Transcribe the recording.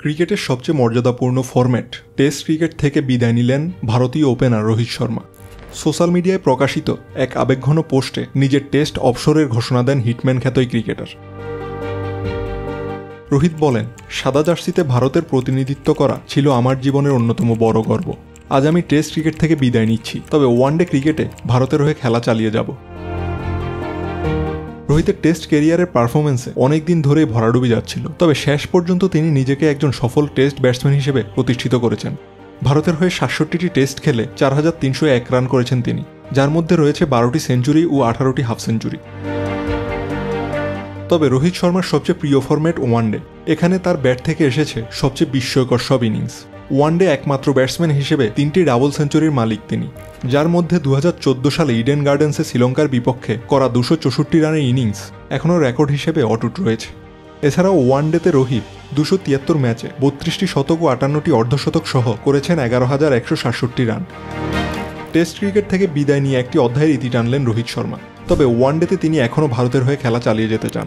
ক্রিকেটের সবচেয়ে মর্যাদাপূর্ণ ফরম্যাট টেস্ট ক্রিকেট থেকে বিদায় নিলেন ভারতীয় ওপেনার রোহিত শর্মা। সোশ্যাল মিডিয়ায় প্রকাশিত এক আবেগঘন পোস্টে নিজের টেস্ট অবসরের ঘোষণা দেন হিটম্যান খ্যাত এই ক্রিকেটার। রোহিত বলেন, সাদা জার্সিতে ভারতের প্রতিনিধিত্ব করা ছিল আমার জীবনের অন্যতম বড় গর্ব। আজ আমি টেস্ট ক্রিকেট থেকে বিদায় নিচ্ছি, তবে ওয়ানডে ক্রিকেটে ভারতের হয়ে খেলা চালিয়ে যাব। রোহিতের টেস্ট ক্যারিয়ারের পারফরমেন্সে অনেকদিন ধরেই ভরাডুবি যাচ্ছিল, তবে শেষ পর্যন্ত তিনি নিজেকে একজন সফল টেস্ট ব্যাটসম্যান হিসেবে প্রতিষ্ঠিত করেছেন। ভারতের হয়ে ৬৭টি টেস্ট খেলে ৪,৩০১ রান করেছেন তিনি, যার মধ্যে রয়েছে ১২টি সেঞ্চুরি ও ১৮টি হাফ সেঞ্চুরি। তবে রোহিত শর্মার সবচেয়ে প্রিয় ফরম্যাট ওয়ানডে। এখানে তার ব্যাট থেকে এসেছে সবচেয়ে বিস্ময়কর সব ইনিংস। ওয়ানডে একমাত্র ব্যাটসম্যান হিসেবে ৩টি ডাবল সেঞ্চুরির মালিক তিনি, যার মধ্যে ২০১৪ সালে ইডেন গার্ডেন্সে শ্রীলঙ্কার বিপক্ষে করা ২৬৪ রানের ইনিংস এখনও রেকর্ড হিসেবে অটুট রয়েছে। এছাড়াও ওয়ানডেতে রোহিত ২৭৩ ম্যাচে ৩২টি শতক ও ৫৮টি অর্ধশতক সহ করেছেন ১১,১৬৭ রান। টেস্ট ক্রিকেট থেকে বিদায় নিয়ে একটি অধ্যায়ের ইতি টানলেন রোহিত শর্মা, তবে ওয়ানডেতে তিনি এখনও ভারতের হয়ে খেলা চালিয়ে যেতে চান।